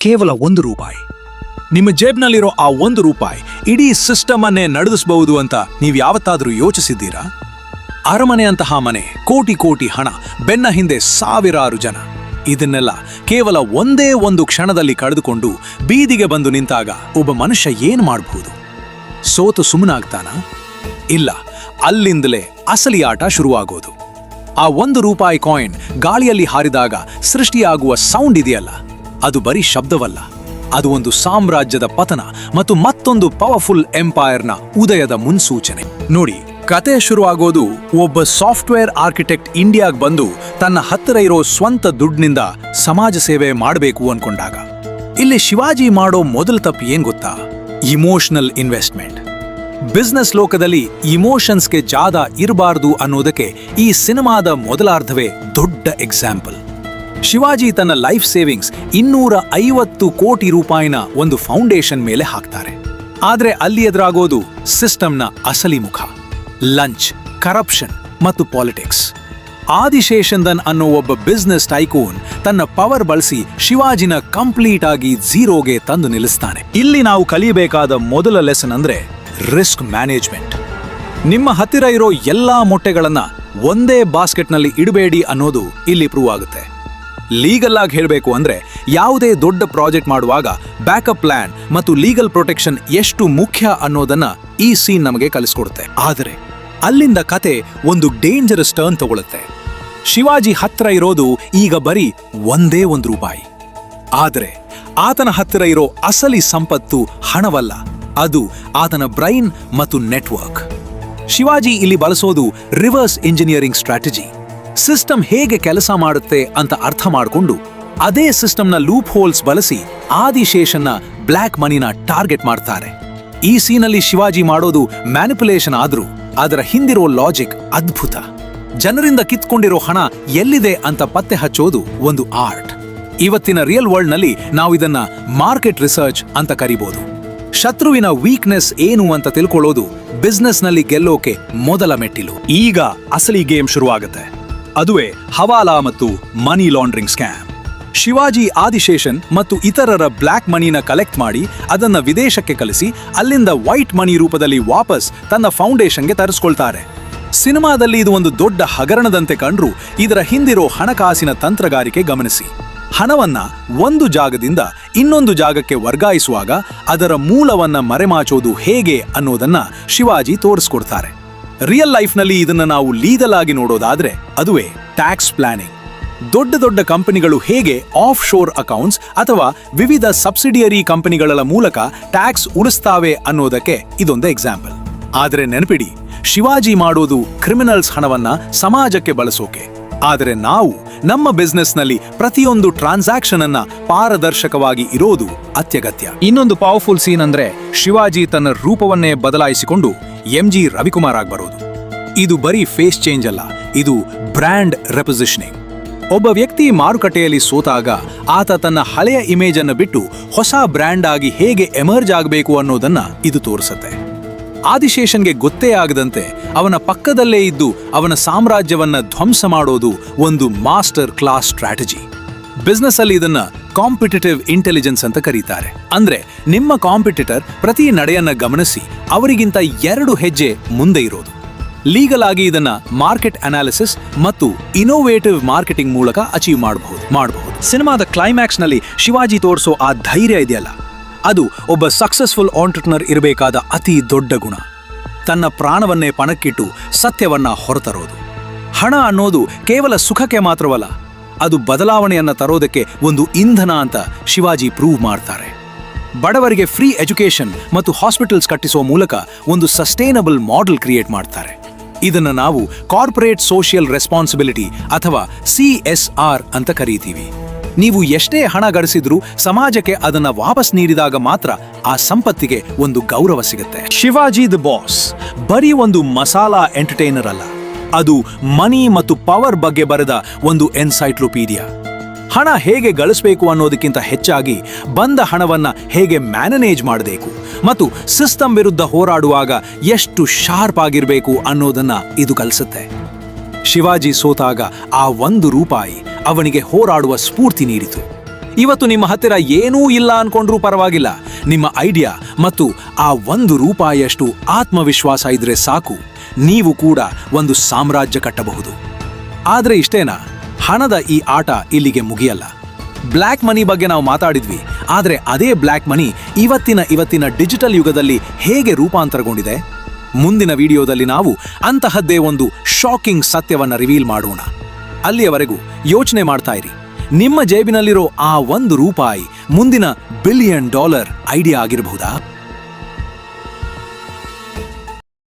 ಕೇವಲ ₹1. ನಿಮ್ಮ ಜೇಬ್ನಲ್ಲಿರೋ ಆ ₹1 ಇಡೀ ಸಿಸ್ಟಮ್ ಅನ್ನೇ ನಡೆಸಬಹುದು ಅಂತ ನೀವು ಯಾವತ್ತಾದ್ರೂ ಯೋಚಿಸಿದ್ದೀರಾ? ಅರಮನೆಯಂತಹ ಮನೆ, ಕೋಟಿ ಕೋಟಿ ಹಣ, ಬೆನ್ನ ಹಿಂದೆ ಸಾವಿರಾರು ಜನ, ಇದನ್ನೆಲ್ಲ ಕೇವಲ ಒಂದೇ ಒಂದು ಕ್ಷಣದಲ್ಲಿ ಕಳೆದುಕೊಂಡು ಬೀದಿಗೆ ಬಂದು ನಿಂತಾಗ ಒಬ್ಬ ಮನುಷ್ಯ ಏನ್ ಮಾಡಬಹುದು? ಸೋತು ಸುಮ್ಮನಾಗ್ತಾನ? ಇಲ್ಲ, ಅಲ್ಲಿಂದಲೇ ಅಸಲಿ ಆಟ ಶುರುವಾಗೋದು. ಆ ₹1 ಕಾಯಿನ್ ಗಾಳಿಯಲ್ಲಿ ಹಾರಿದಾಗ ಸೃಷ್ಟಿಯಾಗುವ ಸೌಂಡ್ ಇದೆಯಲ್ಲ, ಅದು ಬರೀ ಶಬ್ದವಲ್ಲ, ಅದು ಒಂದು ಸಾಮ್ರಾಜ್ಯದ ಪತನ ಮತ್ತು ಮತ್ತೊಂದು ಪವರ್ಫುಲ್ ಎಂಪೈರ್ನ ಉದಯದ ಮುನ್ಸೂಚನೆ. ನೋಡಿ, ಕತೆ ಶುರುವಾಗೋದು ಒಬ್ಬ ಸಾಫ್ಟ್ವೇರ್ ಆರ್ಕಿಟೆಕ್ಟ್ ಇಂಡಿಯಾಗ್ ಬಂದು ತನ್ನ ಹತ್ತಿರ ಇರೋ ಸ್ವಂತ ದುಡ್ಡಿನಿಂದ ಸಮಾಜ ಸೇವೆ ಮಾಡಬೇಕು ಅನ್ಕೊಂಡಾಗ. ಇಲ್ಲಿ ಶಿವಾಜಿ ಮಾಡೋ ಮೊದಲ ತಪ್ಪು ಏನ್ ಗೊತ್ತಾ? Emotional investment. ಬಿಸ್ನೆಸ್ ಲೋಕದಲ್ಲಿ ಇಮೋಷನ್ಸ್ಗೆ ಜಾದ ಇರಬಾರ್ದು ಅನ್ನೋದಕ್ಕೆ ಈ ಸಿನಿಮಾದ ಮೊದಲಾರ್ಧವೇ ದೊಡ್ಡ ಎಕ್ಸಾಂಪಲ್. ಶಿವಾಜಿ ತನ್ನ ಲೈಫ್ ಸೇವಿಂಗ್ಸ್ ₹250 ಕೋಟಿ ಒಂದು ಫೌಂಡೇಶನ್ ಮೇಲೆ ಹಾಕ್ತಾರೆ. ಆದ್ರೆ ಅಲ್ಲಿ ಎದುರಾಗೋದು ಸಿಸ್ಟಮ್ನ ಅಸಲಿ ಮುಖ: ಲಂಚ್, ಕರಪ್ಷನ್ ಮತ್ತು ಪಾಲಿಟಿಕ್ಸ್. ಆದಿಶೇಷಂದನ್ ಅನ್ನೋ ಒಬ್ಬ ಬಿಸ್ನೆಸ್ ಟೈಕೂನ್ ತನ್ನ ಪವರ್ ಬಳಸಿ ಶಿವಾಜಿನ ಕಂಪ್ಲೀಟ್ ಆಗಿ ಝೀರೋಗೆ ತಂದು ನಿಲ್ಲಿಸ್ತಾನೆ. ಇಲ್ಲಿ ನಾವು ಕಲಿಯಬೇಕಾದ ಮೊದಲ ಲೆಸನ್ ಅಂದ್ರೆ ರಿಸ್ಕ್ ಮ್ಯಾನೇಜ್ಮೆಂಟ್. ನಿಮ್ಮ ಹತ್ತಿರ ಇರೋ ಎಲ್ಲಾ ಮೊಟ್ಟೆಗಳನ್ನ ಒಂದೇ ಬಾಸ್ಕೆಟ್ನಲ್ಲಿ ಇಡಬೇಡಿ ಅನ್ನೋದು ಇಲ್ಲಿ ಪ್ರೂವ್ ಆಗುತ್ತೆ. ಲೀಗಲ್ ಆಗಿ ಹೇಳಬೇಕು ಅಂದ್ರೆ ಯಾವುದೇ ದೊಡ್ಡ ಪ್ರಾಜೆಕ್ಟ್ ಮಾಡುವಾಗ ಬ್ಯಾಕಪ್ ಪ್ಲಾನ್ ಮತ್ತು ಲೀಗಲ್ ಪ್ರೊಟೆಕ್ಷನ್ ಎಷ್ಟು ಮುಖ್ಯ ಅನ್ನೋದನ್ನ ಈ ಸೀನ್ ನಮಗೆ ಕಲಿಸ್ಕೊಡುತ್ತೆ. ಆದರೆ ಅಲ್ಲಿಂದ ಕತೆ ಒಂದು ಡೇಂಜರಸ್ ಟರ್ನ್ ತಗೊಳುತ್ತೆ. ಶಿವಾಜಿ ಹತ್ರ ಇರೋದು ಈಗ ಬರೀ ಒಂದೇ ₹1. ಆದರೆ ಆತನ ಹತ್ತಿರ ಇರೋ ಅಸಲಿ ಸಂಪತ್ತು ಹಣವಲ್ಲ, ಅದು ಆತನ ಬ್ರೈನ್ ಮತ್ತು ನೆಟ್ವರ್ಕ್. ಶಿವಾಜಿ ಇಲ್ಲಿ ಬಳಸೋದು ರಿವರ್ಸ್ ಇಂಜಿನಿಯರಿಂಗ್ ಸ್ಟ್ರಾಟಜಿ. ಸಿಸ್ಟಮ್ ಹೇಗೆ ಕೆಲಸ ಮಾಡುತ್ತೆ ಅಂತ ಅರ್ಥ ಮಾಡಿಕೊಂಡು ಅದೇ ಸಿಸ್ಟಮ್ನ ಲೂಪ್ ಹೋಲ್ಸ್ ಬಳಸಿ ಆದಿಶೇಷನ್ನ ಬ್ಲ್ಯಾಕ್ ಮನಿನ ಟಾರ್ಗೆಟ್ ಮಾಡ್ತಾರೆ. ಈ ಸೀನಲ್ಲಿ ಶಿವಾಜಿ ಮಾಡೋದು ಮ್ಯಾನಿಪುಲೇಷನ್ ಆದ್ರೂ ಅದರ ಹಿಂದಿರೋ ಲಾಜಿಕ್ ಅದ್ಭುತ. ಜನರಿಂದ ಕಿತ್ಕೊಂಡಿರೋ ಹಣ ಎಲ್ಲಿದೆ ಅಂತ ಪತ್ತೆ ಹಚ್ಚೋದು ಒಂದು ಆರ್ಟ್. ಇವತ್ತಿನ ರಿಯಲ್ ವರ್ಲ್ಡ್ ನಲ್ಲಿ ನಾವು ಇದನ್ನ ಮಾರ್ಕೆಟ್ ರಿಸರ್ಚ್ ಅಂತ ಕರಿಬಹುದು. ಶತ್ರುವಿನ ವೀಕ್ನೆಸ್ ಏನು ಅಂತ ತಿಳ್ಕೊಳ್ಳೋದು ಬಿಸ್ನೆಸ್ ನಲ್ಲಿ ಗೆಲ್ಲೋಕೆ ಮೊದಲ ಮೆಟ್ಟಿಲು. ಈಗ ಅಸಲಿ ಗೇಮ್ ಶುರುವಾಗುತ್ತೆ. ಅದುವೇ ಹವಾಲಾ ಮತ್ತು money laundering scam. Shivaji Adiseshan ಮತ್ತು ಇತರರ ಬ್ಲ್ಯಾಕ್ ಮನಿನ ಕಲೆಕ್ಟ್ ಮಾಡಿ ಅದನ್ನ ವಿದೇಶಕ್ಕೆ ಕಳಿಸಿ ಅಲ್ಲಿಂದ ವೈಟ್ ಮನಿ ರೂಪದಲ್ಲಿ ವಾಪಸ್ ತನ್ನ ಫೌಂಡೇಶನ್ಗೆ ತರಿಸ್ಕೊಳ್ತಾರೆ. ಸಿನಿಮಾದಲ್ಲಿ ಇದು ಒಂದು ದೊಡ್ಡ ಹಗರಣದಂತೆ ಕಂಡ್ರೂ ಇದರ ಹಿಂದಿರೋ ಹಣಕಾಸಿನ ತಂತ್ರಗಾರಿಕೆ ಗಮನಿಸಿ. ಹಣವನ್ನ ಒಂದು ಜಾಗದಿಂದ ಇನ್ನೊಂದು ಜಾಗಕ್ಕೆ ವರ್ಗಾಯಿಸುವಾಗ ಅದರ ಮೂಲವನ್ನ ಮರೆಮಾಚೋದು ಹೇಗೆ ಅನ್ನೋದನ್ನ ಶಿವಾಜಿ ತೋರಿಸ್ಕೊಡ್ತಾರೆ. ರಿಯಲ್ ಲೈಫ್ನಲ್ಲಿ ಇದನ್ನ ನಾವು ಲೀಗಲ್ ಆಗಿ ನೋಡೋದಾದ್ರೆ ಅದುವೇ ಟ್ಯಾಕ್ಸ್ ಪ್ಲಾನಿಂಗ್. ದೊಡ್ಡ ದೊಡ್ಡ ಕಂಪನಿಗಳು ಹೇಗೆ ಆಫ್ ಶೋರ್ ಅಕೌಂಟ್ಸ್ ಅಥವಾ ವಿವಿಧ ಸಬ್ಸಿಡಿಯರಿ ಕಂಪನಿಗಳ ಮೂಲಕ ಟ್ಯಾಕ್ಸ್ ಉಳಿಸ್ತಾವೆ ಅನ್ನೋದಕ್ಕೆ ಇದೊಂದು ಎಕ್ಸಾಂಪಲ್. ಆದರೆ ನೆನಪಿಡಿ, ಶಿವಾಜಿ ಮಾಡೋದು ಕ್ರಿಮಿನಲ್ಸ್ ಹಣವನ್ನ ಸಮಾಜಕ್ಕೆ ಬಳಸೋಕೆ. ಆದರೆ ನಾವು ನಮ್ಮ ಬಿಸ್ನೆಸ್ನಲ್ಲಿ ಪ್ರತಿಯೊಂದು ಟ್ರಾನ್ಸಾಕ್ಷನ್ ಅನ್ನ ಪಾರದರ್ಶಕವಾಗಿ ಇರೋದು ಅತ್ಯಗತ್ಯ. ಇನ್ನೊಂದು ಪವರ್ಫುಲ್ ಸೀನ್ ಅಂದ್ರೆ ಶಿವಾಜಿ ತನ್ನ ರೂಪವನ್ನೇ ಬದಲಾಯಿಸಿಕೊಂಡು MG ರವಿಕುಮಾರ್ ಆಗಿ ಬರೋದು. ಇದು ಬರೀ ಫೇಸ್ ಚೇಂಜ್ ಅಲ್ಲ, ಇದು ಬ್ರ್ಯಾಂಡ್ ರೆಪೊಸಿಷನಿಂಗ್. ಒಬ್ಬ ವ್ಯಕ್ತಿ ಮಾರುಕಟ್ಟೆಯಲ್ಲಿ ಸೋತಾಗ ಆತ ತನ್ನ ಹಳೆಯ ಇಮೇಜ್ ಅನ್ನು ಬಿಟ್ಟು ಹೊಸ ಬ್ರ್ಯಾಂಡ್ ಆಗಿ ಹೇಗೆ ಎಮರ್ಜ್ ಆಗಬೇಕು ಅನ್ನೋದನ್ನ ಇದು ತೋರಿಸುತ್ತೆ. ಆದಿಶೇಷನ್ಗೆ ಗೊತ್ತೇ ಆಗದಂತೆ ಅವನ ಪಕ್ಕದಲ್ಲೇ ಇದ್ದು ಅವನ ಸಾಮ್ರಾಜ್ಯವನ್ನ ಧ್ವಂಸ ಮಾಡೋದು ಒಂದು ಮಾಸ್ಟರ್ ಕ್ಲಾಸ್ ಸ್ಟ್ರಾಟಜಿ. ಬಿಸ್ನೆಸ್ ಅಲ್ಲಿ ಇದನ್ನ ಕಾಂಪಿಟೇಟಿವ್ ಇಂಟೆಲಿಜೆನ್ಸ್ ಅಂತ ಕರೀತಾರೆ. ಅಂದ್ರೆ ನಿಮ್ಮ ಕಾಂಪಿಟೇಟರ್ ಪ್ರತಿ ನಡೆಯನ್ನ ಗಮನಿಸಿ ಅವರಿಗಿಂತ 2 ಹೆಜ್ಜೆ ಮುಂದೆ ಇರೋದು. ಲೀಗಲ್ ಆಗಿ ಇದನ್ನ ಮಾರ್ಕೆಟ್ ಅನಾಲಿಸಿಸ್ ಮತ್ತು ಇನೋವೇಟಿವ್ ಮಾರ್ಕೆಟಿಂಗ್ ಮೂಲಕ ಅಚೀವ್ ಮಾಡಬಹುದು. ಸಿನಿಮಾದ ಕ್ಲೈಮ್ಯಾಕ್ಸ್ ನಲ್ಲಿ ಶಿವಾಜಿ ತೋರಿಸೋ ಆ ಧೈರ್ಯ ಇದೆಯಲ್ಲ, ಅದು ಒಬ್ಬ ಸಕ್ಸಸ್ಫುಲ್ ಆಂಟ್ರಪ್ರನರ್ ಇರಬೇಕಾದ ಅತಿ ದೊಡ್ಡ ಗುಣ. ತನ್ನ ಪ್ರಾಣವನ್ನೇ ಪಣಕ್ಕಿಟ್ಟು ಸತ್ಯವನ್ನ ಹೊರತರೋದು. ಹಣ ಅನ್ನೋದು ಕೇವಲ ಸುಖಕ್ಕೆ ಮಾತ್ರವಲ್ಲ, ಅದು ಬದಲಾವಣೆಯನ್ನ ತರೋದಕ್ಕೆ ಒಂದು ಇಂಧನ ಅಂತ ಶಿವಾಜಿ ಪ್ರೂವ್ ಮಾಡ್ತಾರೆ. ಬಡವರಿಗೆ ಫ್ರೀ ಎಜುಕೇಶನ್ ಮತ್ತು ಹಾಸ್ಪಿಟಲ್ಸ್ ಕಟ್ಟಿಸುವ ಮೂಲಕ ಒಂದು ಸಸ್ಟೈನಬಲ್ ಮಾಡೆಲ್ ಕ್ರಿಯೇಟ್ ಮಾಡ್ತಾರೆ. ಇದನ್ನು ನಾವು ಕಾರ್ಪೊರೇಟ್ ಸೋಷಿಯಲ್ ರೆಸ್ಪಾನ್ಸಿಬಿಲಿಟಿ ಅಥವಾ CSR ಅಂತ ಕರೀತೀವಿ. ನೀವು ಎಷ್ಟೇ ಹಣ ಗಳಿಸಿದ್ರೂ ಸಮಾಜಕ್ಕೆ ಅದನ್ನ ವಾಪಸ್ ನೀಡಿದಾಗ ಮಾತ್ರ ಆ ಸಂಪತ್ತಿಗೆ ಒಂದು ಗೌರವ ಸಿಗುತ್ತೆ. ಶಿವಾಜಿ ದ ಬಾಸ್ ಬರೀ ಒಂದು ಮಸಾಲಾ ಎಂಟರ್ಟೈನರ್ ಅಲ್ಲ, ಅದು ಮನಿ ಮತ್ತು ಪವರ್ ಬಗ್ಗೆ ಬರೆದ ಒಂದು ಎನ್ಸೈಕ್ಲೋಪೀಡಿಯಾ. ಹಣ ಹೇಗೆ ಗಳಿಸಬೇಕು ಅನ್ನೋದಕ್ಕಿಂತ ಹೆಚ್ಚಾಗಿ ಬಂದ ಹಣವನ್ನ ಹೇಗೆ ಮ್ಯಾನೇಜ್ ಮಾಡಬೇಕು ಮತ್ತು ಸಿಸ್ಟಮ್ ವಿರುದ್ಧ ಹೋರಾಡುವಾಗ ಎಷ್ಟು ಶಾರ್ಪ್ ಆಗಿರಬೇಕು ಅನ್ನೋದನ್ನ ಇದು ಕಲಿಸುತ್ತೆ. ಶಿವಾಜಿ ಸೋತಾಗ ಆ ₹1 ಅವನಿಗೆ ಹೋರಾಡುವ ಸ್ಫೂರ್ತಿ ನೀಡಿತು. ಇವತ್ತು ನಿಮ್ಮ ಹತ್ತಿರ ಏನೂ ಇಲ್ಲ ಅನ್ಕೊಂಡ್ರೂ ಪರವಾಗಿಲ್ಲ, ನಿಮ್ಮ ಐಡಿಯಾ ಮತ್ತು ಆ ₹1 ಆತ್ಮವಿಶ್ವಾಸ ಇದ್ರೆ ಸಾಕು, ನೀವು ಕೂಡ ಒಂದು ಸಾಮ್ರಾಜ್ಯ ಕಟ್ಟಬಹುದು. ಆದ್ರೆ ಇಷ್ಟೇನಾ? ಹಣದ ಈ ಆಟ ಇಲ್ಲಿಗೆ ಮುಗಿಯಲ್ಲ. ಬ್ಲ್ಯಾಕ್ ಮನಿ ಬಗ್ಗೆ ನಾವು ಮಾತಾಡಿದ್ವಿ, ಆದ್ರೆ ಅದೇ ಬ್ಲ್ಯಾಕ್ ಮನಿ ಇವತ್ತಿನ ಡಿಜಿಟಲ್ ಯುಗದಲ್ಲಿ ಹೇಗೆ ರೂಪಾಂತರಗೊಂಡಿದೆ? ಮುಂದಿನ ವಿಡಿಯೋದಲ್ಲಿ ನಾವು ಅಂತಹದ್ದೇ ಒಂದು ಶಾಕಿಂಗ್ ಸತ್ಯವನ್ನ ರಿವೀಲ್ ಮಾಡೋಣ. ಅಲ್ಲಿಯವರೆಗೂ ಯೋಚನೆ ಮಾಡ್ತಾ ಇರಿ, ನಿಮ್ಮ ಜೇಬಿನಲ್ಲಿರೋ ಆ ₹1 ಮುಂದಿನ $1 ಬಿಲಿಯನ್ ಐಡಿಯಾ ಆಗಿರಬಹುದಾ?